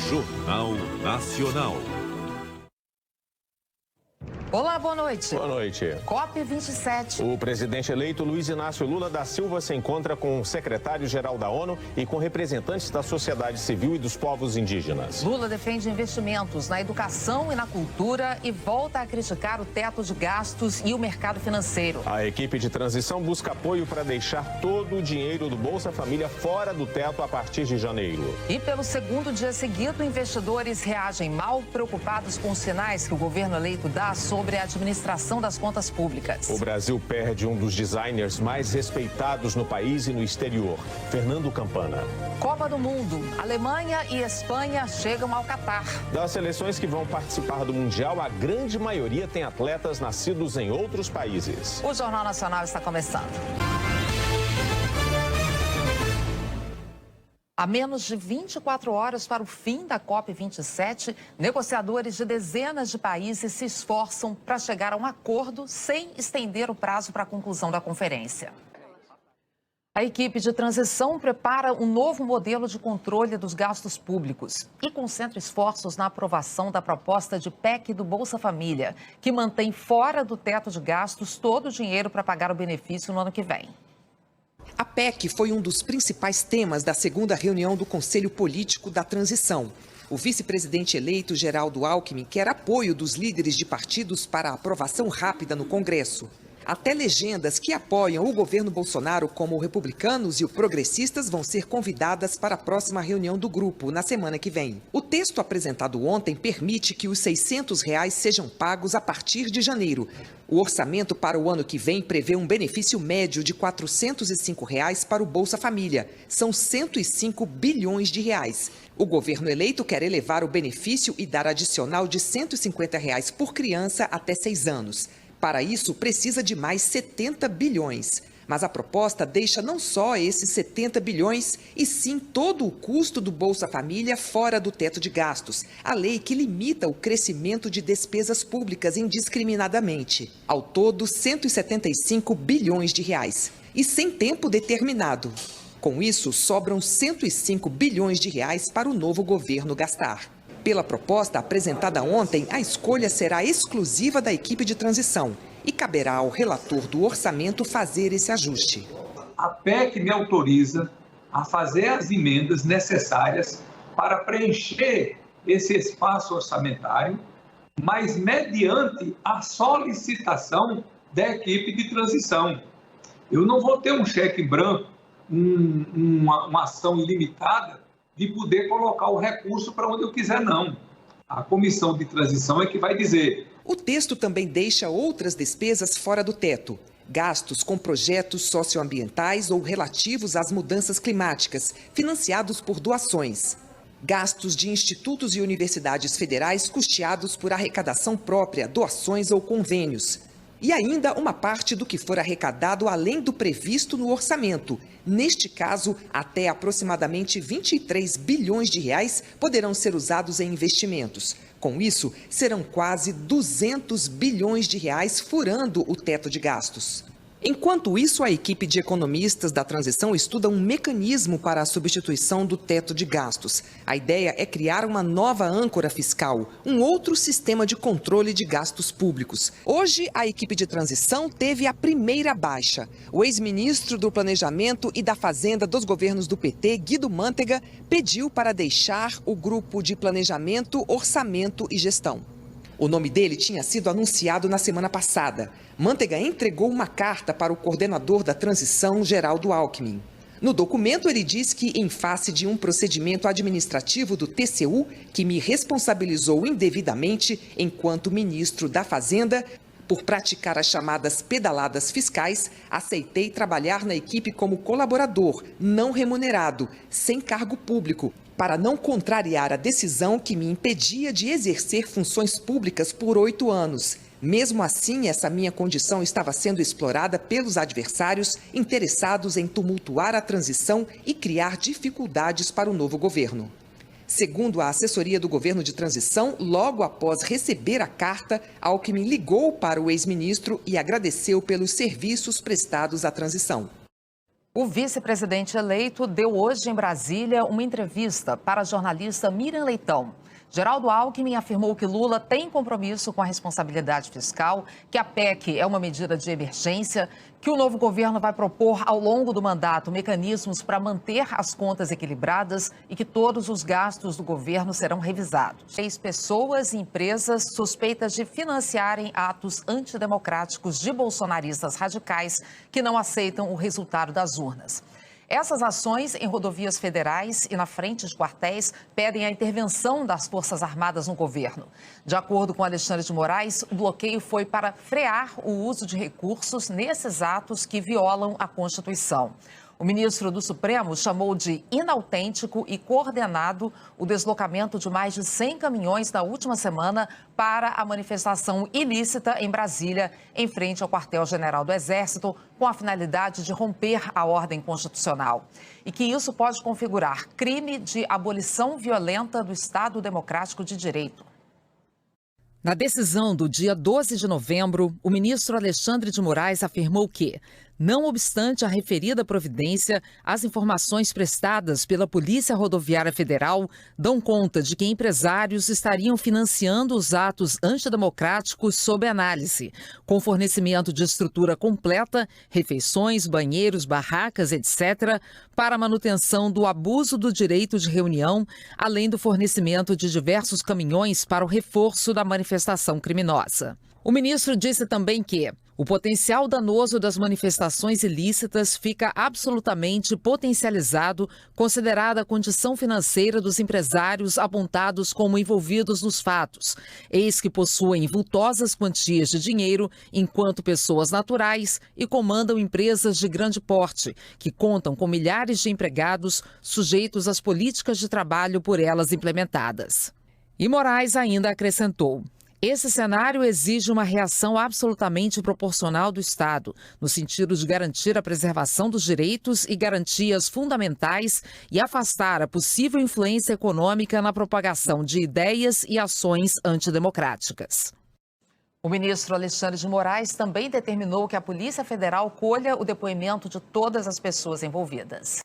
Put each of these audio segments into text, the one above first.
Jornal Nacional. Olá, boa noite. Boa noite. COP27. O presidente eleito Luiz Inácio Lula da Silva se encontra com o secretário-geral da ONU e com representantes da sociedade civil e dos povos indígenas. Lula defende investimentos na educação e na cultura e volta a criticar o teto de gastos e o mercado financeiro. A equipe de transição busca apoio para deixar todo o dinheiro do Bolsa Família fora do teto a partir de janeiro. E pelo segundo dia seguido, investidores reagem mal, preocupados com os sinais que o governo eleito dá sobre a administração das contas públicas. O Brasil perde um dos designers mais respeitados no país e no exterior, Fernando Campana. Copa do Mundo. Alemanha e Espanha chegam ao Catar. Das seleções que vão participar do Mundial, a grande maioria tem atletas nascidos em outros países. O Jornal Nacional está começando. A menos de 24 horas para o fim da COP27, negociadores de dezenas de países se esforçam para chegar a um acordo sem estender o prazo para a conclusão da conferência. A equipe de transição prepara um novo modelo de controle dos gastos públicos e concentra esforços na aprovação da proposta de PEC do Bolsa Família, que mantém fora do teto de gastos todo o dinheiro para pagar o benefício no ano que vem. A PEC foi um dos principais temas da segunda reunião do Conselho Político da Transição. O vice-presidente eleito, Geraldo Alckmin, quer apoio dos líderes de partidos para a aprovação rápida no Congresso. Até legendas que apoiam o governo Bolsonaro, como republicanos e o progressistas, vão ser convidadas para a próxima reunião do grupo, na semana que vem. O texto apresentado ontem permite que os R$ 600 sejam pagos a partir de janeiro. O orçamento para o ano que vem prevê um benefício médio de R$ 405 para o Bolsa Família. São 105 bilhões de reais. O governo eleito quer elevar o benefício e dar adicional de R$ 150 por criança até 6 anos. Para isso, precisa de mais 70 bilhões. Mas a proposta deixa não só esses 70 bilhões, e sim todo o custo do Bolsa Família fora do teto de gastos. A lei que limita o crescimento de despesas públicas indiscriminadamente. Ao todo, 175 bilhões de reais. E sem tempo determinado. Com isso, sobram 105 bilhões de reais para o novo governo gastar. Pela proposta apresentada ontem, a escolha será exclusiva da equipe de transição e caberá ao relator do orçamento fazer esse ajuste. A PEC me autoriza a fazer as emendas necessárias para preencher esse espaço orçamentário, mas mediante a solicitação da equipe de transição. Eu não vou ter um cheque branco, uma ação ilimitada, de poder colocar o recurso para onde eu quiser, não. A comissão de transição é que vai dizer. O texto também deixa outras despesas fora do teto. Gastos com projetos socioambientais ou relativos às mudanças climáticas, financiados por doações. Gastos de institutos e universidades federais custeados por arrecadação própria, doações ou convênios. E ainda uma parte do que for arrecadado além do previsto no orçamento. Neste caso, até aproximadamente 23 bilhões de reais poderão ser usados em investimentos. Com isso, serão quase 200 bilhões de reais furando o teto de gastos. Enquanto isso, a equipe de economistas da transição estuda um mecanismo para a substituição do teto de gastos. A ideia é criar uma nova âncora fiscal, um outro sistema de controle de gastos públicos. Hoje, a equipe de transição teve a primeira baixa. O ex-ministro do Planejamento e da Fazenda dos governos do PT, Guido Mantega, pediu para deixar o grupo de Planejamento, Orçamento e Gestão. O nome dele tinha sido anunciado na semana passada. Mantega entregou uma carta para o coordenador da transição, Geraldo Alckmin. No documento, ele diz que, em face de um procedimento administrativo do TCU, que me responsabilizou indevidamente enquanto ministro da Fazenda, por praticar as chamadas pedaladas fiscais, aceitei trabalhar na equipe como colaborador, não remunerado, sem cargo público, para não contrariar a decisão que me impedia de exercer funções públicas por 8 anos. Mesmo assim, essa minha condição estava sendo explorada pelos adversários interessados em tumultuar a transição e criar dificuldades para o novo governo. Segundo a assessoria do governo de transição, logo após receber a carta, Alckmin ligou para o ex-ministro e agradeceu pelos serviços prestados à transição. O vice-presidente eleito deu hoje em Brasília uma entrevista para a jornalista Miriam Leitão. Geraldo Alckmin afirmou que Lula tem compromisso com a responsabilidade fiscal, que a PEC é uma medida de emergência, que o novo governo vai propor ao longo do mandato mecanismos para manter as contas equilibradas e que todos os gastos do governo serão revisados. 6 pessoas e empresas suspeitas de financiarem atos antidemocráticos de bolsonaristas radicais que não aceitam o resultado das urnas. Essas ações em rodovias federais e na frente de quartéis pedem a intervenção das Forças Armadas no governo. De acordo com Alexandre de Moraes, o bloqueio foi para frear o uso de recursos nesses atos que violam a Constituição. O ministro do Supremo chamou de inautêntico e coordenado o deslocamento de mais de 100 caminhões na última semana para a manifestação ilícita em Brasília, em frente ao quartel-general do Exército, com a finalidade de romper a ordem constitucional. E que isso pode configurar crime de abolição violenta do Estado Democrático de Direito. Na decisão do dia 12 de novembro, o ministro Alexandre de Moraes afirmou que, não obstante a referida providência, as informações prestadas pela Polícia Rodoviária Federal dão conta de que empresários estariam financiando os atos antidemocráticos sob análise, com fornecimento de estrutura completa, refeições, banheiros, barracas, etc., para a manutenção do abuso do direito de reunião, além do fornecimento de diversos caminhões para o reforço da manifestação criminosa. O ministro disse também que o potencial danoso das manifestações ilícitas fica absolutamente potencializado, considerada a condição financeira dos empresários apontados como envolvidos nos fatos, eis que possuem vultosas quantias de dinheiro enquanto pessoas naturais e comandam empresas de grande porte, que contam com milhares de empregados sujeitos às políticas de trabalho por elas implementadas. E Moraes ainda acrescentou: esse cenário exige uma reação absolutamente proporcional do Estado, no sentido de garantir a preservação dos direitos e garantias fundamentais e afastar a possível influência econômica na propagação de ideias e ações antidemocráticas. O ministro Alexandre de Moraes também determinou que a Polícia Federal colha o depoimento de todas as pessoas envolvidas.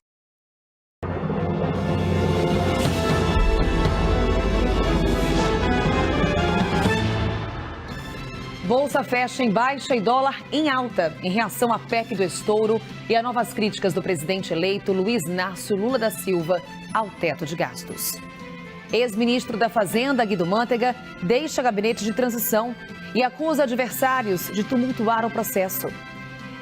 Bolsa fecha em baixa e dólar em alta, em reação à PEC do estouro e a novas críticas do presidente eleito Luiz Inácio Lula da Silva ao teto de gastos. Ex-ministro da Fazenda, Guido Mantega, deixa gabinete de transição e acusa adversários de tumultuar o processo.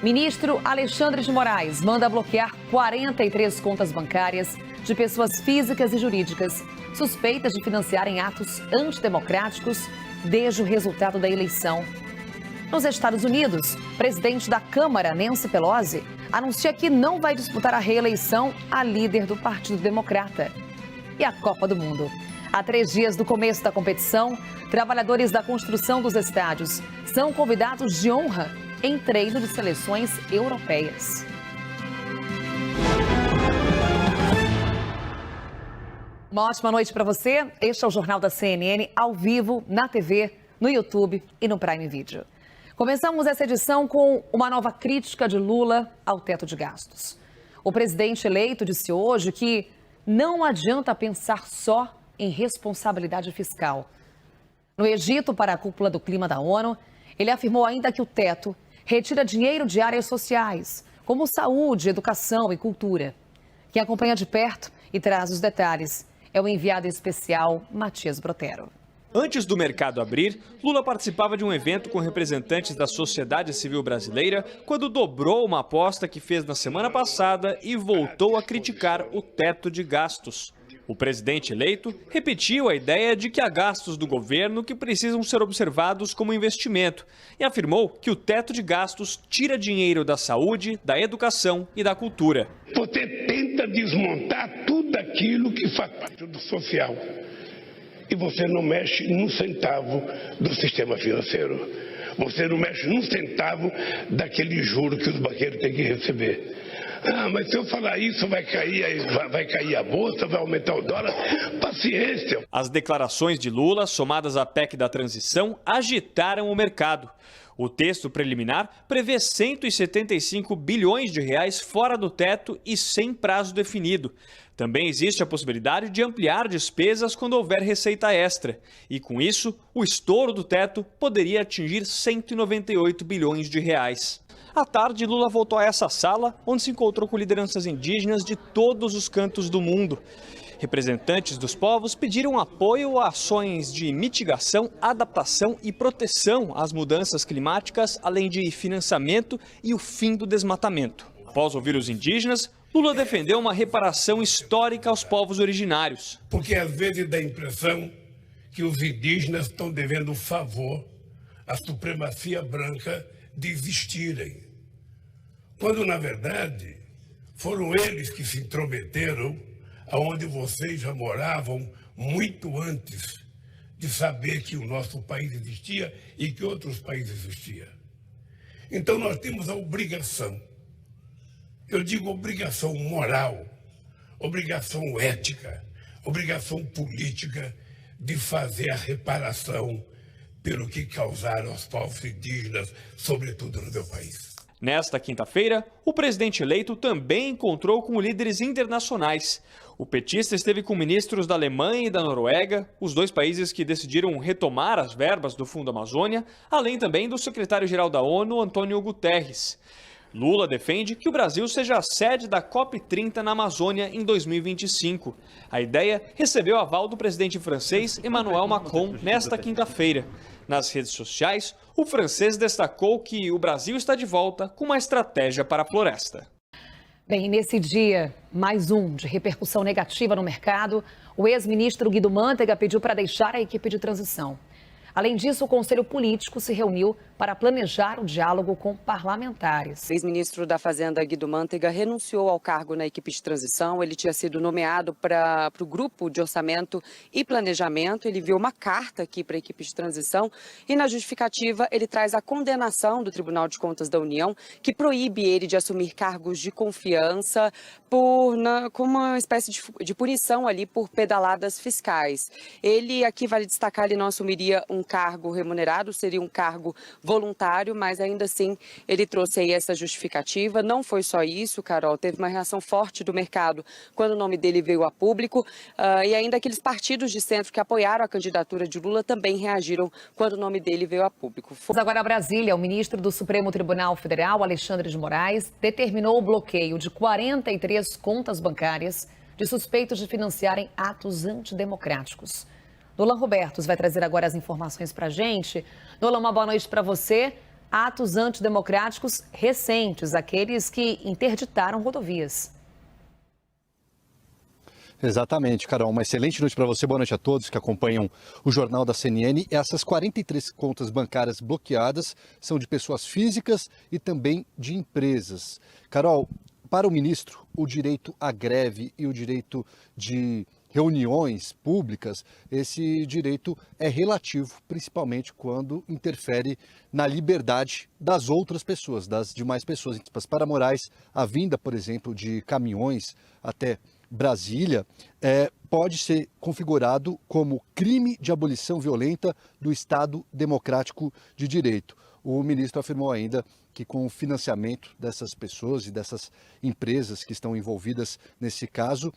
Ministro Alexandre de Moraes manda bloquear 43 contas bancárias de pessoas físicas e jurídicas suspeitas de financiarem atos antidemocráticos desde o resultado da eleição. Nos Estados Unidos, o presidente da Câmara, Nancy Pelosi, anuncia que não vai disputar a reeleição a líder do Partido Democrata. E a Copa do Mundo. Há 3 dias do começo da competição, trabalhadores da construção dos estádios são convidados de honra em treino de seleções europeias. Uma ótima noite para você. Este é o Jornal da CNN, ao vivo, na TV, no YouTube e no Prime Video. Começamos essa edição com uma nova crítica de Lula ao teto de gastos. O presidente eleito disse hoje que não adianta pensar só em responsabilidade fiscal. No Egito, para a cúpula do clima da ONU, ele afirmou ainda que o teto retira dinheiro de áreas sociais, como saúde, educação e cultura. Quem acompanha de perto e traz os detalhes é o enviado especial Matias Brotero. Antes do mercado abrir, Lula participava de um evento com representantes da sociedade civil brasileira quando dobrou uma aposta que fez na semana passada e voltou a criticar o teto de gastos. O presidente eleito repetiu a ideia de que há gastos do governo que precisam ser observados como investimento e afirmou que o teto de gastos tira dinheiro da saúde, da educação e da cultura. Você tenta desmontar tudo aquilo que faz parte do social e você não mexe num centavo do sistema financeiro. Você não mexe num centavo daquele juro que os banqueiros têm que receber. Ah, mas se eu falar isso vai cair a bolsa, vai aumentar o dólar. Paciência. As declarações de Lula, somadas à PEC da transição, agitaram o mercado. O texto preliminar prevê 175 bilhões de reais fora do teto e sem prazo definido. Também existe a possibilidade de ampliar despesas quando houver receita extra. E com isso, o estouro do teto poderia atingir 198 bilhões de reais. À tarde, Lula voltou a essa sala, onde se encontrou com lideranças indígenas de todos os cantos do mundo. Representantes dos povos pediram apoio a ações de mitigação, adaptação e proteção às mudanças climáticas, além de financiamento e o fim do desmatamento. Após ouvir os indígenas, Lula defendeu uma reparação histórica aos povos originários. Porque às vezes dá a impressão que os indígenas estão devendo favor à supremacia branca de existirem, quando na verdade foram eles que se intrometeram aonde vocês já moravam muito antes de saber que o nosso país existia e que outros países existiam. Então nós temos a obrigação, eu digo obrigação moral, obrigação ética, obrigação política de fazer a reparação pelo que causaram aos povos indígenas, sobretudo no meu país. Nesta quinta-feira, o presidente eleito também encontrou com líderes internacionais. O petista esteve com ministros da Alemanha e da Noruega, os dois países que decidiram retomar as verbas do Fundo Amazônia, além também do secretário-geral da ONU, Antônio Guterres. Lula defende que o Brasil seja a sede da COP30 na Amazônia em 2025. A ideia recebeu aval do presidente francês Emmanuel Macron nesta quinta-feira. Nas redes sociais, o francês destacou que o Brasil está de volta com uma estratégia para a floresta. Bem, nesse dia, mais um de repercussão negativa no mercado, o ex-ministro Guido Mantega pediu para deixar a equipe de transição. Além disso, o Conselho Político se reuniu para planejar o diálogo com parlamentares. O ex-ministro da Fazenda, Guido Mantega, renunciou ao cargo na equipe de transição. Ele tinha sido nomeado para o grupo de orçamento e planejamento. Ele enviou uma carta aqui para a equipe de transição e na justificativa ele traz a condenação do Tribunal de Contas da União, que proíbe ele de assumir cargos de confiança como uma espécie de punição ali por pedaladas fiscais. Ele, aqui vale destacar, ele não assumiria um cargo remunerado, seria um cargo voluntário, mas ainda assim ele trouxe aí essa justificativa. Não foi só isso, Carol, teve uma reação forte do mercado quando o nome dele veio a público e ainda aqueles partidos de centro que apoiaram a candidatura de Lula também reagiram quando o nome dele veio a público. Agora a Brasília, o ministro do Supremo Tribunal Federal, Alexandre de Moraes, determinou o bloqueio de 43 contas bancárias de suspeitos de financiarem atos antidemocráticos. Nolan Robertos vai trazer agora as informações para a gente. Nolan, uma boa noite para você. Atos antidemocráticos recentes, aqueles que interditaram rodovias. Exatamente, Carol. Uma excelente noite para você. Boa noite a todos que acompanham o Jornal da CNN. Essas 43 contas bancárias bloqueadas são de pessoas físicas e também de empresas. Carol, para o ministro, o direito à greve e o direito de reuniões públicas, esse direito é relativo, principalmente quando interfere na liberdade das outras pessoas, das demais pessoas. Para Moraes, a vinda, por exemplo, de caminhões até Brasília pode ser configurado como crime de abolição violenta do Estado Democrático de Direito. O ministro afirmou ainda que com o financiamento dessas pessoas e dessas empresas que estão envolvidas nesse caso,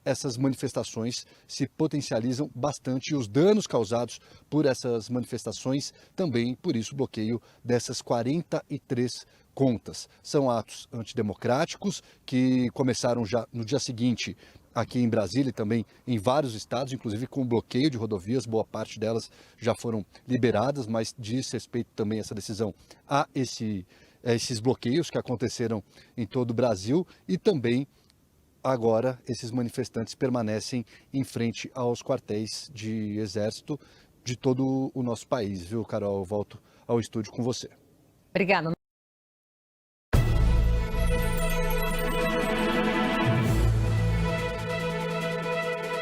essas manifestações se potencializam bastante e os danos causados por essas manifestações também, por isso, o bloqueio dessas 43 contas. São atos antidemocráticos que começaram já no dia seguinte aqui em Brasília e também em vários estados, inclusive com bloqueio de rodovias, boa parte delas já foram liberadas, mas diz respeito também essa decisão a esses bloqueios que aconteceram em todo o Brasil e também agora, esses manifestantes permanecem em frente aos quartéis de exército de todo o nosso país, viu, Carol? Eu volto ao estúdio com você. Obrigada.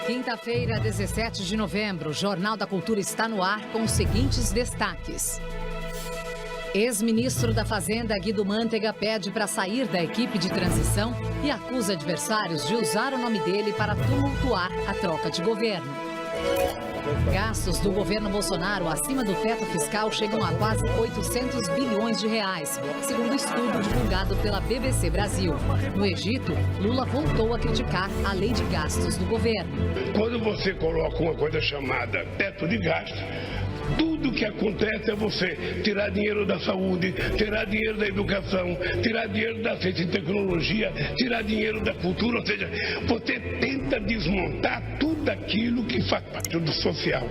Quinta-feira, 17 de novembro, o Jornal da Cultura está no ar com os seguintes destaques. Ex-ministro da Fazenda, Guido Mantega, pede para sair da equipe de transição e acusa adversários de usar o nome dele para tumultuar a troca de governo. Gastos do governo Bolsonaro acima do teto fiscal chegam a quase 800 bilhões de reais, segundo estudo divulgado pela BBC Brasil. No Egito, Lula voltou a criticar a lei de gastos do governo. Quando você coloca uma coisa chamada teto de gasto, tudo que acontece é você tirar dinheiro da saúde, tirar dinheiro da educação, tirar dinheiro da ciência e tecnologia, tirar dinheiro da cultura, ou seja, você tenta desmontar tudo aquilo que faz parte do social.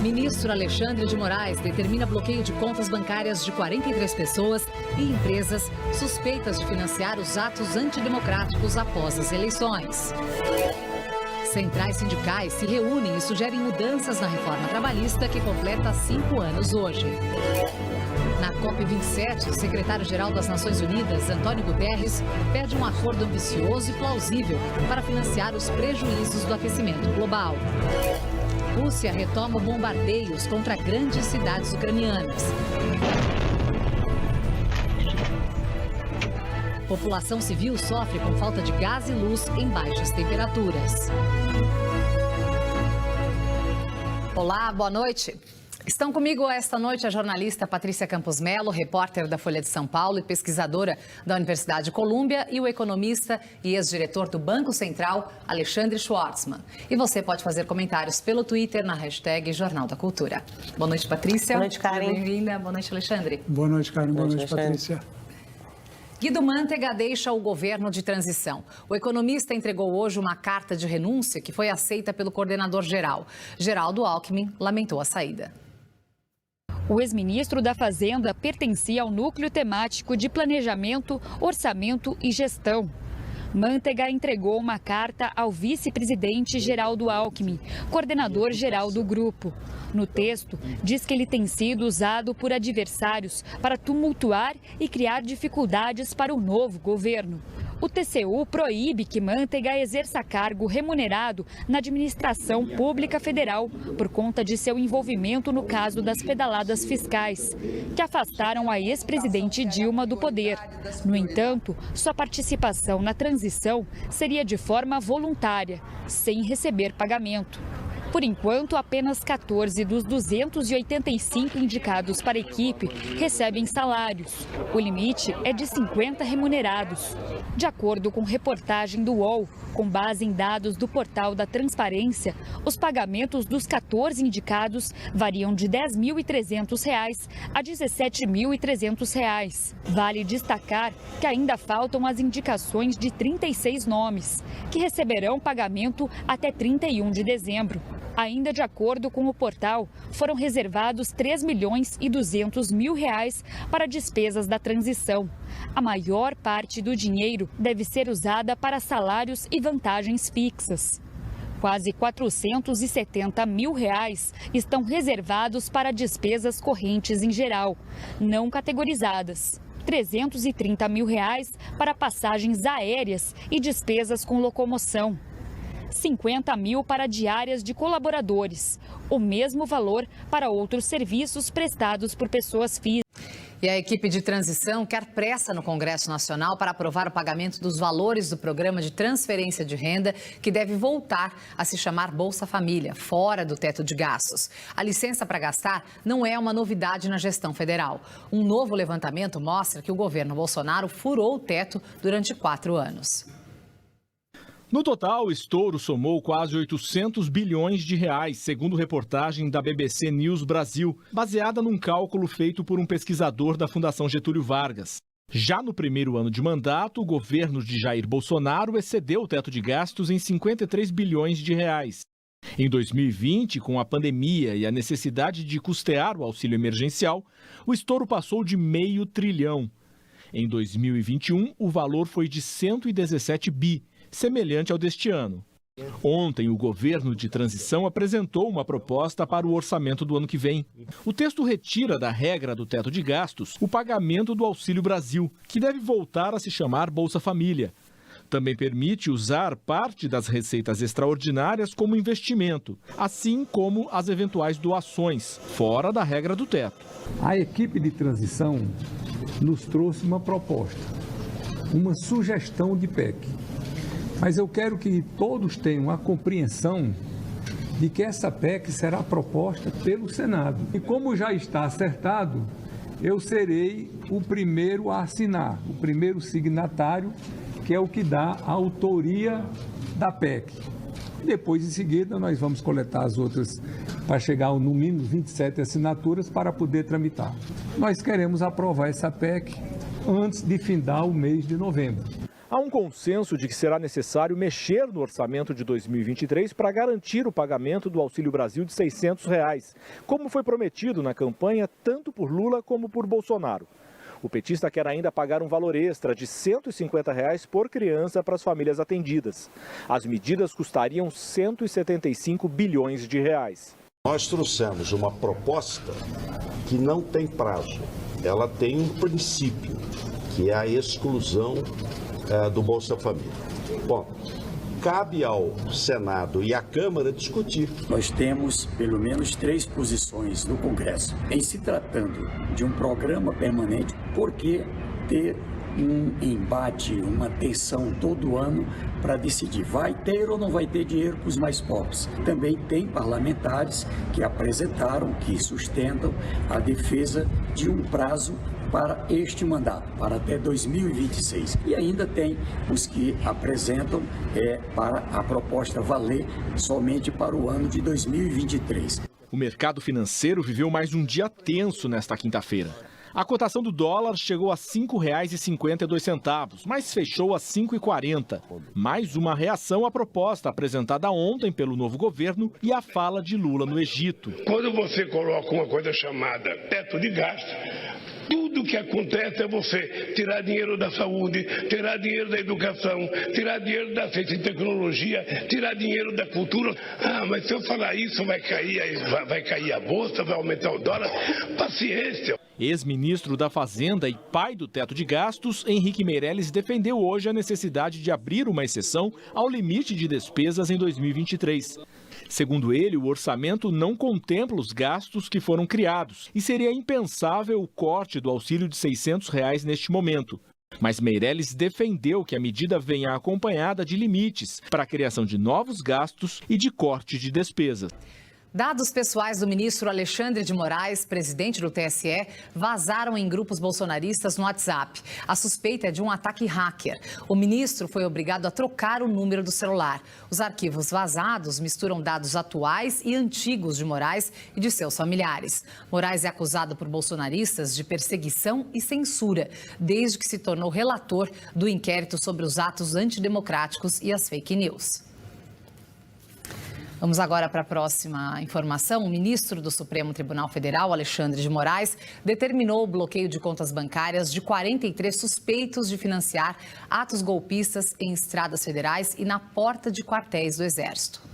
Ministro Alexandre de Moraes determina bloqueio de contas bancárias de 43 pessoas e empresas suspeitas de financiar os atos antidemocráticos após as eleições. Centrais sindicais se reúnem e sugerem mudanças na reforma trabalhista que completa 5 anos hoje. Na COP27, o secretário-geral das Nações Unidas, Antônio Guterres, pede um acordo ambicioso e plausível para financiar os prejuízos do aquecimento global. Rússia retoma bombardeios contra grandes cidades ucranianas. População civil sofre com falta de gás e luz em baixas temperaturas. Olá, boa noite. Estão comigo esta noite a jornalista Patrícia Campos Melo, repórter da Folha de São Paulo e pesquisadora da Universidade de Colômbia, e o economista e ex-diretor do Banco Central, Alexandre Schwartzman. E você pode fazer comentários pelo Twitter na hashtag Jornal da Cultura. Boa noite, Patrícia. Boa noite, Karen. Bem-vinda. Boa noite, Alexandre. Boa noite, Karen. Boa noite, Patrícia. Guido Mantega deixa o governo de transição. O economista entregou hoje uma carta de renúncia que foi aceita pelo coordenador-geral. Geraldo Alckmin lamentou a saída. O ex-ministro da Fazenda pertencia ao núcleo temático de planejamento, orçamento e gestão. Mantega entregou uma carta ao vice-presidente Geraldo Alckmin, coordenador-geral do grupo. No texto, diz que ele tem sido usado por adversários para tumultuar e criar dificuldades para o novo governo. O TCU proíbe que Mantega exerça cargo remunerado na administração pública federal por conta de seu envolvimento no caso das pedaladas fiscais, que afastaram a ex-presidente Dilma do poder. No entanto, sua participação na transição seria de forma voluntária, sem receber pagamento. Por enquanto, apenas 14 dos 285 indicados para a equipe recebem salários. O limite é de 50 remunerados. De acordo com reportagem do UOL, com base em dados do portal da Transparência, os pagamentos dos 14 indicados variam de R$ 10.300 a R$ 17.300. Vale destacar que ainda faltam as indicações de 36 nomes, que receberão pagamento até 31 de dezembro. Ainda de acordo com o portal, foram reservados R$ 3.200.000 para despesas da transição. A maior parte do dinheiro deve ser usada para salários e vantagens fixas. Quase R$ 470 mil estão reservados para despesas correntes em geral, não categorizadas. R$ 330 mil para passagens aéreas e despesas com locomoção. 50 mil para diárias de colaboradores, o mesmo valor para outros serviços prestados por pessoas físicas. E a equipe de transição quer pressa no Congresso Nacional para aprovar o pagamento dos valores do programa de transferência de renda, que deve voltar a se chamar Bolsa Família, fora do teto de gastos. A licença para gastar não é uma novidade na gestão federal. Um novo levantamento mostra que o governo Bolsonaro furou o teto durante 4 anos. No total, o estouro somou quase 800 bilhões de reais, segundo reportagem da BBC News Brasil, baseada num cálculo feito por um pesquisador da Fundação Getúlio Vargas. Já no primeiro ano de mandato, o governo de Jair Bolsonaro excedeu o teto de gastos em 53 bilhões de reais. Em 2020, com a pandemia e a necessidade de custear o auxílio emergencial, o estouro passou de R$500 bilhão. Em 2021, o valor foi de 117 bi, semelhante ao deste ano. Ontem, o governo de transição apresentou uma proposta para o orçamento do ano que vem. O texto retira da regra do teto de gastos o pagamento do Auxílio Brasil, que deve voltar a se chamar Bolsa Família. Também permite usar parte das receitas extraordinárias como investimento, assim como as eventuais doações, fora da regra do teto. A equipe de transição nos trouxe uma proposta, uma sugestão de PEC. Mas eu quero que todos tenham a compreensão de que essa PEC será proposta pelo Senado. E como já está acertado, eu serei o primeiro a assinar, o primeiro signatário, que é o que dá a autoria da PEC. Depois, em seguida, nós vamos coletar as outras para chegar no mínimo 27 assinaturas para poder tramitar. Nós queremos aprovar essa PEC antes de findar o mês de novembro. Há um consenso de que será necessário mexer no orçamento de 2023 para garantir o pagamento do Auxílio Brasil de R$ 600, como foi prometido na campanha tanto por Lula como por Bolsonaro. O petista quer ainda pagar um valor extra de R$ 150 por criança para as famílias atendidas. As medidas custariam 175 bilhões de reais. Nós trouxemos uma proposta que não tem prazo. Ela tem um princípio, que é a exclusão do Bolsa Família. Bom, cabe ao Senado e à Câmara discutir. Nós temos pelo menos 3 posições no Congresso. Em se tratando de um programa permanente, por que ter um embate, uma tensão todo ano para decidir vai ter ou não vai ter dinheiro para os mais pobres? Também tem parlamentares que apresentaram, que sustentam a defesa de um prazo para este mandato, para até 2026. E ainda tem os que apresentam para a proposta valer somente para o ano de 2023. O mercado financeiro viveu mais um dia tenso nesta quinta-feira. A cotação do dólar chegou a R$ 5,52, mas fechou a R$ 5,40. Mais uma reação à proposta apresentada ontem pelo novo governo e à fala de Lula no Egito. Quando você coloca uma coisa chamada teto de gasto, tudo que acontece é você tirar dinheiro da saúde, tirar dinheiro da educação, tirar dinheiro da ciência e tecnologia, tirar dinheiro da cultura. Ah, mas se eu falar isso vai cair a bolsa, vai aumentar o dólar. Paciência. Ex-ministro da Fazenda e pai do teto de gastos, Henrique Meirelles defendeu hoje a necessidade de abrir uma exceção ao limite de despesas em 2023. Segundo ele, o orçamento não contempla os gastos que foram criados e seria impensável o corte do auxílio de R$ 600 neste momento. Mas Meirelles defendeu que a medida venha acompanhada de limites para a criação de novos gastos e de corte de despesas. Dados pessoais do ministro Alexandre de Moraes, presidente do TSE, vazaram em grupos bolsonaristas no WhatsApp. A suspeita é de um ataque hacker. O ministro foi obrigado a trocar o número do celular. Os arquivos vazados misturam dados atuais e antigos de Moraes e de seus familiares. Moraes é acusado por bolsonaristas de perseguição e censura, desde que se tornou relator do inquérito sobre os atos antidemocráticos e as fake news. Vamos agora para a próxima informação. O ministro do Supremo Tribunal Federal, Alexandre de Moraes, determinou o bloqueio de contas bancárias de 43 suspeitos de financiar atos golpistas em estradas federais e na porta de quartéis do Exército.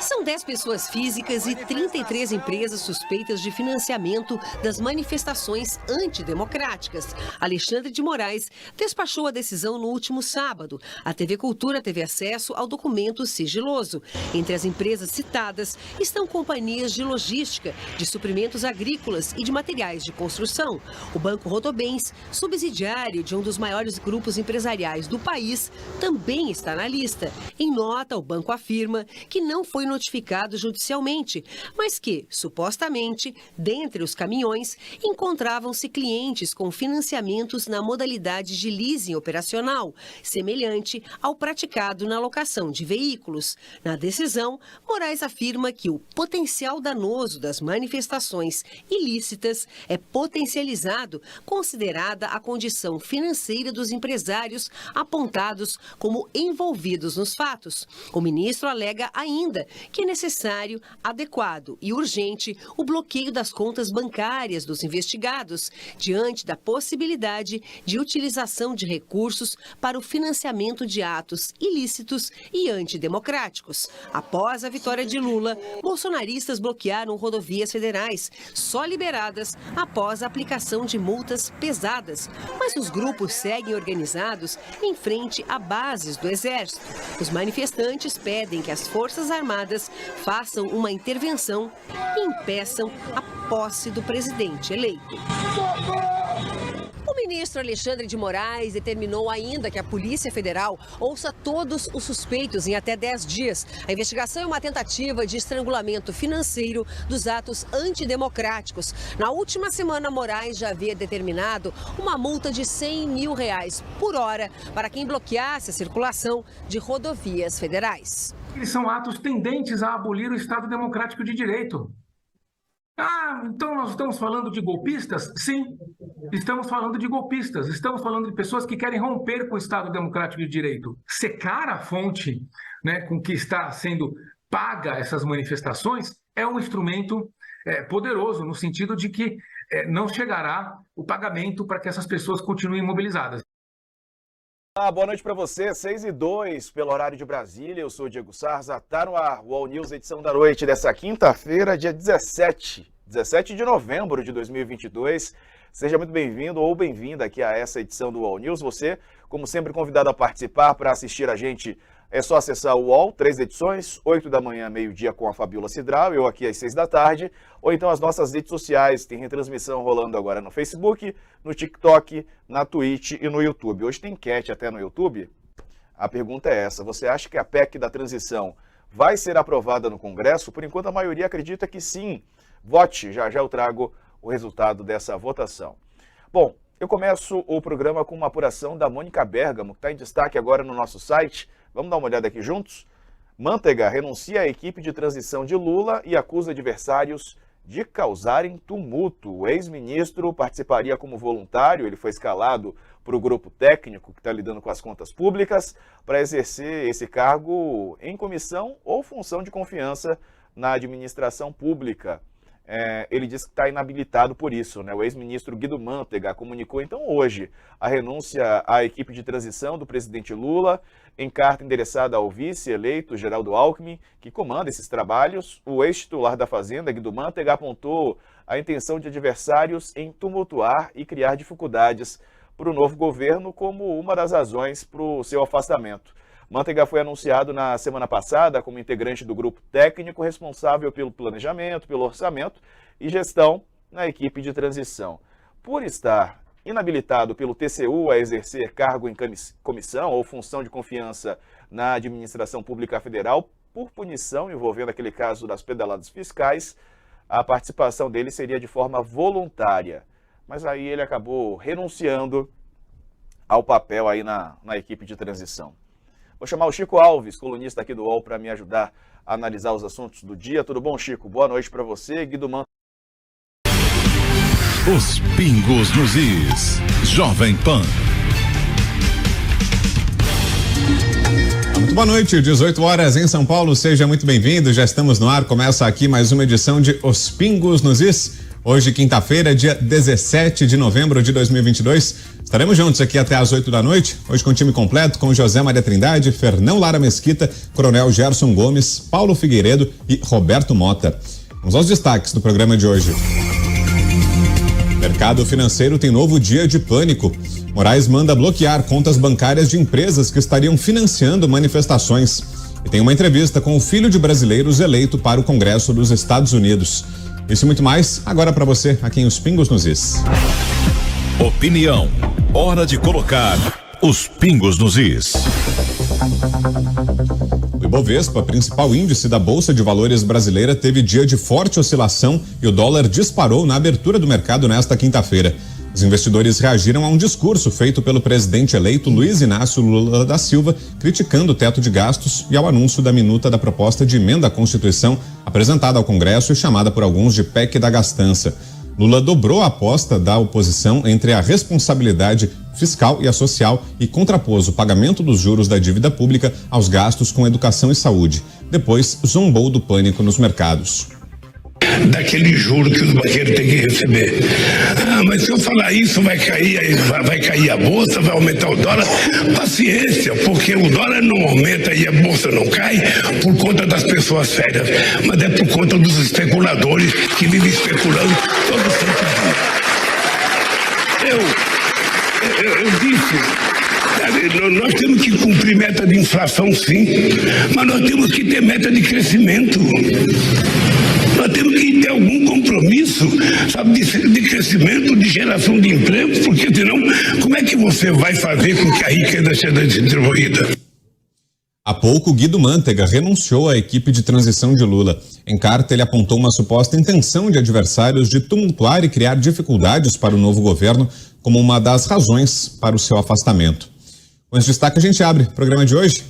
São 10 pessoas físicas e 33 empresas suspeitas de financiamento das manifestações antidemocráticas. Alexandre de Moraes despachou a decisão no último sábado. A TV Cultura teve acesso ao documento sigiloso. Entre as empresas citadas estão companhias de logística, de suprimentos agrícolas e de materiais de construção. O Banco Rodobens, subsidiário de um dos maiores grupos empresariais do país, também está na lista. Em nota, o banco afirma que não foi notificado judicialmente, mas que, supostamente, dentre os caminhões, encontravam-se clientes com financiamentos na modalidade de leasing operacional, semelhante ao praticado na locação de veículos. Na decisão, Moraes afirma que o potencial danoso das manifestações ilícitas é potencializado, considerada a condição financeira dos empresários apontados como envolvidos nos fatos. O ministro alega ainda que é necessário, adequado e urgente o bloqueio das contas bancárias dos investigados, diante da possibilidade de utilização de recursos para o financiamento de atos ilícitos e antidemocráticos. Após a vitória de Lula, bolsonaristas bloquearam rodovias federais, só liberadas após a aplicação de multas pesadas. Mas os grupos seguem organizados em frente a bases do Exército. Os manifestantes pedem que as Forças Armadas façam uma intervenção e impeçam a posse do presidente eleito. O ministro Alexandre de Moraes determinou ainda que a Polícia Federal ouça todos os suspeitos em até 10 dias. A investigação é uma tentativa de estrangulamento financeiro dos atos antidemocráticos. Na última semana, Moraes já havia determinado uma multa de R$100 mil por hora para quem bloqueasse a circulação de rodovias federais. Eles são atos tendentes a abolir o Estado Democrático de Direito. Então nós estamos falando de golpistas? Sim, estamos falando de golpistas. Estamos falando de pessoas que querem romper com o Estado Democrático de Direito. Secar a fonte, né, com que está sendo paga essas manifestações é um instrumento poderoso, no sentido de que não chegará o pagamento para que essas pessoas continuem mobilizadas. Boa noite para você, 6h02 pelo horário de Brasília. Eu sou o Diego Sarza, está no ar o All News, edição da noite dessa quinta-feira, dia 17 de novembro de 2022. Seja muito bem-vindo ou bem-vinda aqui a essa edição do All News. Você, como sempre, convidado a participar. Para assistir a gente, é só acessar o UOL, 3 edições, 8 da manhã, meio-dia com a Fabiola Cidral, eu aqui às 6 da tarde, ou então as nossas redes sociais, tem retransmissão rolando agora no Facebook, no TikTok, na Twitch e no YouTube. Hoje tem enquete até no YouTube. A pergunta é essa: você acha que a PEC da transição vai ser aprovada no Congresso? Por enquanto a maioria acredita que sim. Vote, já eu trago o resultado dessa votação. Bom, eu começo o programa com uma apuração da Mônica Bergamo, que está em destaque agora no nosso site. Vamos dar uma olhada aqui juntos? Manteiga renuncia à equipe de transição de Lula e acusa adversários de causarem tumulto. O ex-ministro participaria como voluntário, ele foi escalado para o grupo técnico que está lidando com as contas públicas para exercer esse cargo em comissão ou função de confiança na administração pública. Ele diz que está inabilitado por isso, né? O ex-ministro Guido Mantega comunicou então hoje a renúncia à equipe de transição do presidente Lula. Em carta endereçada ao vice-eleito Geraldo Alckmin, que comanda esses trabalhos, o ex-titular da Fazenda, Guido Mantega, apontou a intenção de adversários em tumultuar e criar dificuldades para o novo governo como uma das razões para o seu afastamento. Manteiga foi anunciado na semana passada como integrante do grupo técnico responsável pelo planejamento, pelo orçamento e gestão na equipe de transição. Por estar inabilitado pelo TCU a exercer cargo em comissão ou função de confiança na administração pública federal, por punição envolvendo aquele caso das pedaladas fiscais, a participação dele seria de forma voluntária. Mas aí ele acabou renunciando ao papel aí na equipe de transição. Vou chamar o Chico Alves, colunista aqui do UOL, para me ajudar a analisar os assuntos do dia. Tudo bom, Chico? Boa noite para você. Guido Mantega. Os pingos nos is. Jovem Pan. Muito boa noite, 18 horas em São Paulo. Seja muito bem-vindo. Já estamos no ar. Começa aqui mais uma edição de Os Pingos nos is. Hoje, quinta-feira, dia 17 de novembro de 2022. Estaremos juntos aqui até às 8 da noite, hoje com o time completo, com José Maria Trindade, Fernão Lara Mesquita, Coronel Gerson Gomes, Paulo Figueiredo e Roberto Mota. Vamos aos destaques do programa de hoje. Mercado financeiro tem novo dia de pânico. Moraes manda bloquear contas bancárias de empresas que estariam financiando manifestações. E tem uma entrevista com o filho de brasileiros eleito para o Congresso dos Estados Unidos. Isso e muito mais, agora para você, aqui em Os Pingos nos Is. Opinião. Hora de colocar os pingos nos is. O Ibovespa, principal índice da Bolsa de Valores brasileira, teve dia de forte oscilação e o dólar disparou na abertura do mercado nesta quinta-feira. Os investidores reagiram a um discurso feito pelo presidente eleito Luiz Inácio Lula da Silva, criticando o teto de gastos e ao anúncio da minuta da proposta de emenda à Constituição apresentada ao Congresso e chamada por alguns de PEC da gastança. Lula dobrou a aposta da oposição entre a responsabilidade fiscal e a social e contrapôs o pagamento dos juros da dívida pública aos gastos com educação e saúde. Depois, zombou do pânico nos mercados. Daquele juro que os banqueiros têm que receber. Mas se eu falar isso, vai cair a bolsa, vai aumentar o dólar. Paciência, porque o dólar não aumenta e a bolsa não cai por conta das pessoas sérias, mas é por conta dos especuladores que vivem especulando todo santo dia. Eu disse, nós temos que cumprir meta de inflação, sim, mas nós temos que ter meta de crescimento. Nós temos que ter algum compromisso compromisso, sabe, de crescimento, de geração de empregos, porque senão, como é que você vai fazer com que a riqueza seja distribuída? Há pouco, Guido Mantega renunciou à equipe de transição de Lula. Em carta, ele apontou uma suposta intenção de adversários de tumultuar e criar dificuldades para o novo governo como uma das razões para o seu afastamento. Com esse destaque, a gente abre o programa de hoje.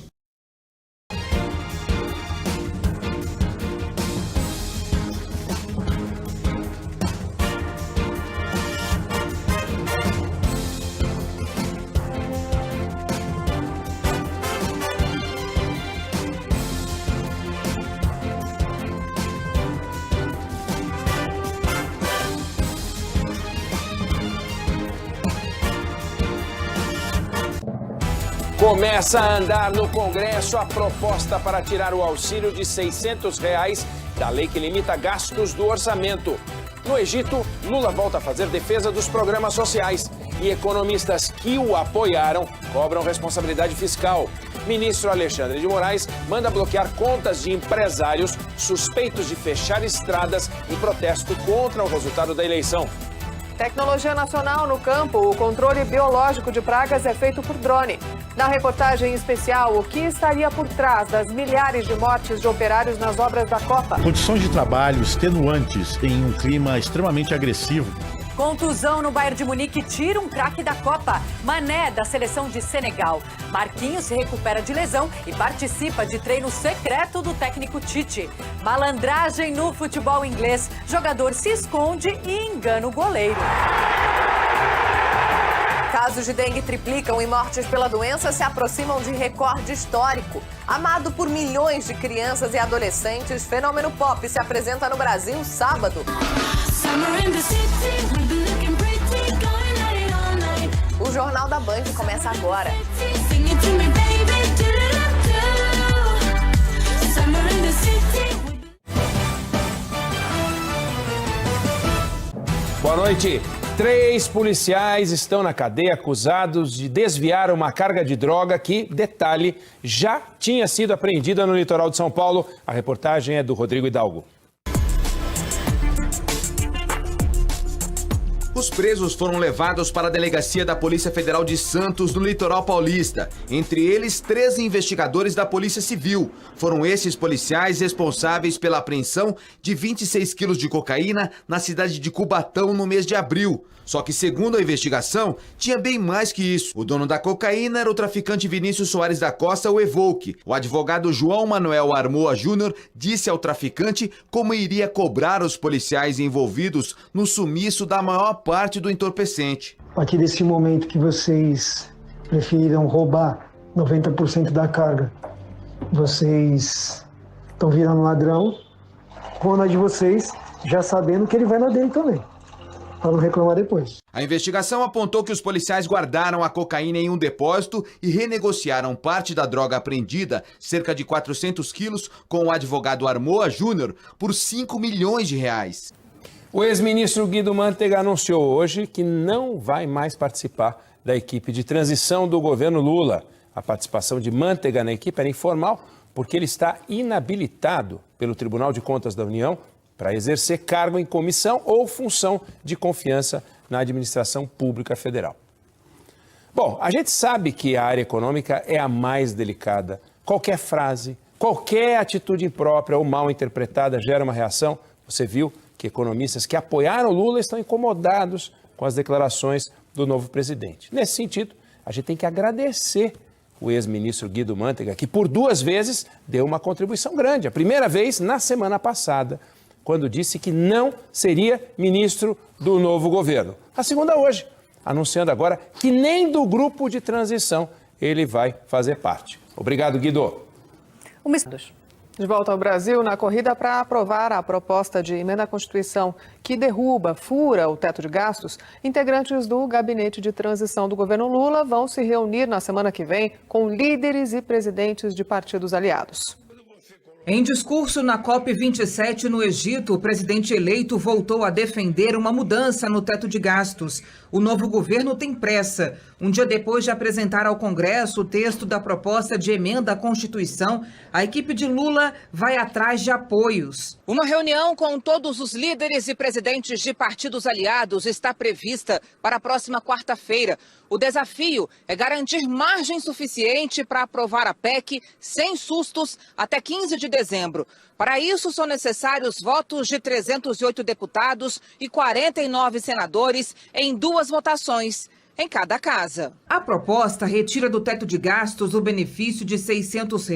Começa a andar no Congresso a proposta para tirar o auxílio de R$ 600 da lei que limita gastos do orçamento. No Egito, Lula volta a fazer defesa dos programas sociais e economistas que o apoiaram cobram responsabilidade fiscal. Ministro Alexandre de Moraes manda bloquear contas de empresários suspeitos de fechar estradas em protesto contra o resultado da eleição. Tecnologia nacional no campo, o controle biológico de pragas é feito por drone. Na reportagem especial, o que estaria por trás das milhares de mortes de operários nas obras da Copa? Condições de trabalho extenuantes em um clima extremamente agressivo. Contusão no Bayern de Munique tira um craque da Copa. Mané, da seleção de Senegal. Marquinhos se recupera de lesão e participa de treino secreto do técnico Tite. Malandragem no futebol inglês. Jogador se esconde e engana o goleiro. Casos de dengue triplicam e mortes pela doença se aproximam de recorde histórico. Amado por milhões de crianças e adolescentes, Fenômeno Pop se apresenta no Brasil sábado. O Jornal da Band começa agora. Boa noite. 3 policiais estão na cadeia acusados de desviar uma carga de droga que, detalhe, já tinha sido apreendida no litoral de São Paulo. A reportagem é do Rodrigo Hidalgo. Os presos foram levados para a delegacia da Polícia Federal de Santos, no litoral paulista. Entre eles, 13 investigadores da Polícia Civil. Foram esses policiais responsáveis pela apreensão de 26 quilos de cocaína na cidade de Cubatão no mês de abril. Só que, segundo a investigação, tinha bem mais que isso. O dono da cocaína era o traficante Vinícius Soares da Costa, o Evoque. O advogado João Manuel Armoa Júnior disse ao traficante como iria cobrar os policiais envolvidos no sumiço da maior parte do entorpecente. A partir desse momento que vocês preferiram roubar 90% da carga, vocês estão virando ladrão, com a de vocês, já sabendo que ele vai lá dentro também, para não reclamar depois. A investigação apontou que os policiais guardaram a cocaína em um depósito e renegociaram parte da droga apreendida, cerca de 400 quilos, com o advogado Armoa Júnior, por 5 milhões de reais. O ex-ministro Guido Mantega anunciou hoje que não vai mais participar da equipe de transição do governo Lula. A participação de Mantega na equipe era informal porque ele está inabilitado pelo Tribunal de Contas da União para exercer cargo em comissão ou função de confiança na administração pública federal. Bom, a gente sabe que a área econômica é a mais delicada. Qualquer frase, qualquer atitude imprópria ou mal interpretada gera uma reação. Você viu que economistas que apoiaram Lula estão incomodados com as declarações do novo presidente. Nesse sentido, a gente tem que agradecer o ex-ministro Guido Mantega, que por 2 vezes deu uma contribuição grande. A primeira vez, na semana passada, quando disse que não seria ministro do novo governo. A segunda hoje, anunciando agora que nem do grupo de transição ele vai fazer parte. Obrigado, Guido. De volta ao Brasil, na corrida para aprovar a proposta de emenda à Constituição que fura o teto de gastos, integrantes do gabinete de transição do governo Lula vão se reunir na semana que vem com líderes e presidentes de partidos aliados. Em discurso na COP27 no Egito, o presidente eleito voltou a defender uma mudança no teto de gastos. O novo governo tem pressa. Um dia depois de apresentar ao Congresso o texto da proposta de emenda à Constituição, a equipe de Lula vai atrás de apoios. Uma reunião com todos os líderes e presidentes de partidos aliados está prevista para a próxima quarta-feira. O desafio é garantir margem suficiente para aprovar a PEC sem sustos até 15 de dezembro. Para isso, são necessários votos de 308 deputados e 49 senadores em 2 votações em cada casa. A proposta retira do teto de gastos o benefício de R$ 600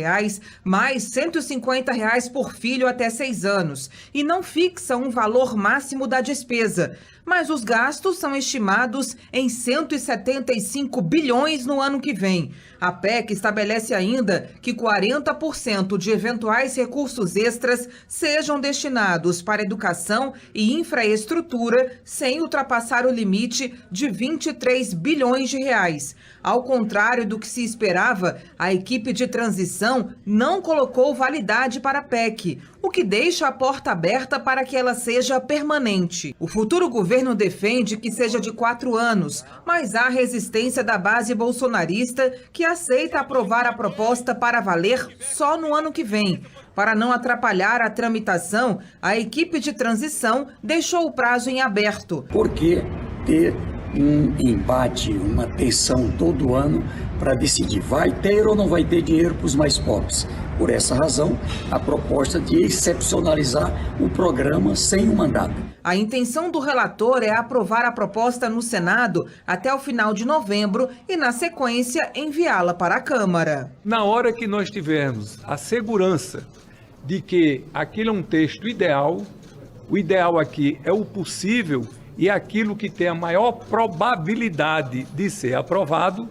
mais R$ 150 por filho até 6 anos e não fixa um valor máximo da despesa. Mas os gastos são estimados em 175 bilhões no ano que vem. A PEC estabelece ainda que 40% de eventuais recursos extras sejam destinados para educação e infraestrutura, sem ultrapassar o limite de 23 bilhões de reais. Ao contrário do que se esperava, a equipe de transição não colocou validade para a PEC, o que deixa a porta aberta para que ela seja permanente. O futuro governo defende que seja de 4 anos, mas há resistência da base bolsonarista que aceita aprovar a proposta para valer só no ano que vem. Para não atrapalhar a tramitação, a equipe de transição deixou o prazo em aberto. Por que ter um embate, uma tensão todo ano para decidir vai ter ou não vai ter dinheiro para os mais pobres? Por essa razão, a proposta de excepcionalizar o programa sem o mandato. A intenção do relator é aprovar a proposta no Senado até o final de novembro e, na sequência, enviá-la para a Câmara. Na hora que nós tivermos a segurança de que aquilo é um texto ideal, o ideal aqui é o possível e aquilo que tem a maior probabilidade de ser aprovado,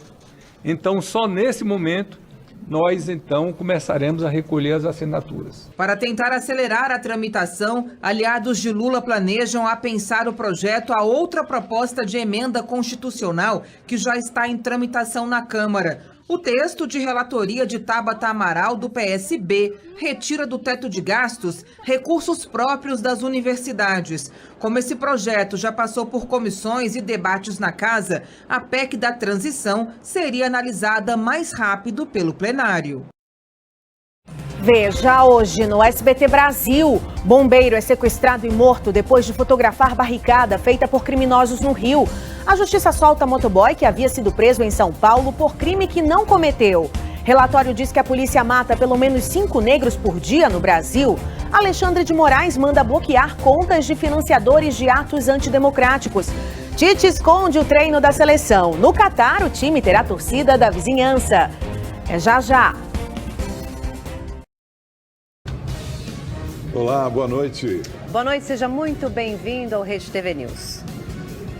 então só nesse momento nós então começaremos a recolher as assinaturas. Para tentar acelerar a tramitação, aliados de Lula planejam apensar o projeto a outra proposta de emenda constitucional que já está em tramitação na Câmara. O texto de relatoria de Tabata Amaral, do PSB, retira do teto de gastos recursos próprios das universidades. Como esse projeto já passou por comissões e debates na casa, a PEC da transição seria analisada mais rápido pelo plenário. Veja hoje no SBT Brasil. Bombeiro é sequestrado e morto depois de fotografar barricada feita por criminosos no Rio. A justiça solta motoboy que havia sido preso em São Paulo por crime que não cometeu. Relatório diz que a polícia mata pelo menos 5 negros por dia no Brasil. Alexandre de Moraes manda bloquear contas de financiadores de atos antidemocráticos. Tite esconde o treino da seleção. No Catar, o time terá torcida da vizinhança. É já já. Olá, boa noite. Boa noite, seja muito bem-vindo ao Rede TV News.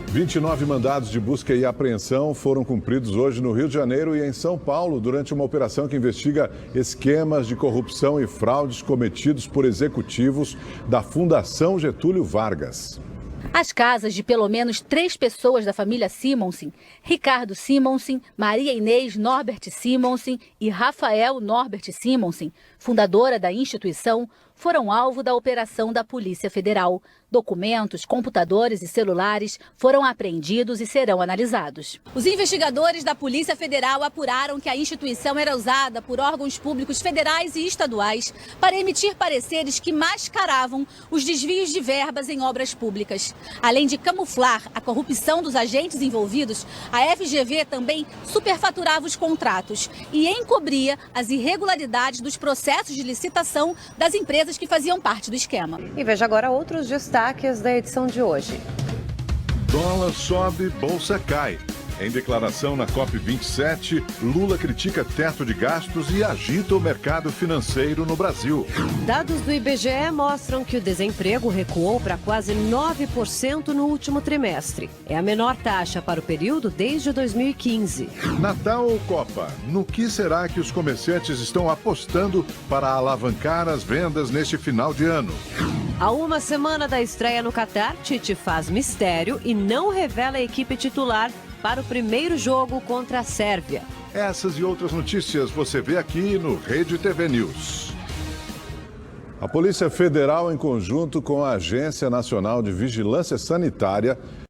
29 mandados de busca e apreensão foram cumpridos hoje no Rio de Janeiro e em São Paulo durante uma operação que investiga esquemas de corrupção e fraudes cometidos por executivos da Fundação Getúlio Vargas. As casas de pelo menos 3 pessoas da família Simonsen, Ricardo Simonsen, Maria Inês Norbert Simonsen e Rafael Norbert Simonsen, fundadora da instituição, foram alvo da operação da Polícia Federal. Documentos, computadores e celulares foram apreendidos e serão analisados. Os investigadores da Polícia Federal apuraram que a instituição era usada por órgãos públicos federais e estaduais para emitir pareceres que mascaravam os desvios de verbas em obras públicas. Além de camuflar a corrupção dos agentes envolvidos, a FGV também superfaturava os contratos e encobria as irregularidades dos processos de licitação das empresas que faziam parte do esquema. E veja agora outros destaques da edição de hoje. Dólar sobe, bolsa cai. Em declaração na COP27, Lula critica teto de gastos e agita o mercado financeiro no Brasil. Dados do IBGE mostram que o desemprego recuou para quase 9% no último trimestre. É a menor taxa para o período desde 2015. Natal ou Copa? No que será que os comerciantes estão apostando para alavancar as vendas neste final de ano? A uma semana da estreia no Catar, Tite faz mistério e não revela a equipe titular para o primeiro jogo contra a Sérvia. Essas e outras notícias você vê aqui no Rede TV News. A Polícia Federal, em conjunto com a Agência Nacional de Vigilância Sanitária,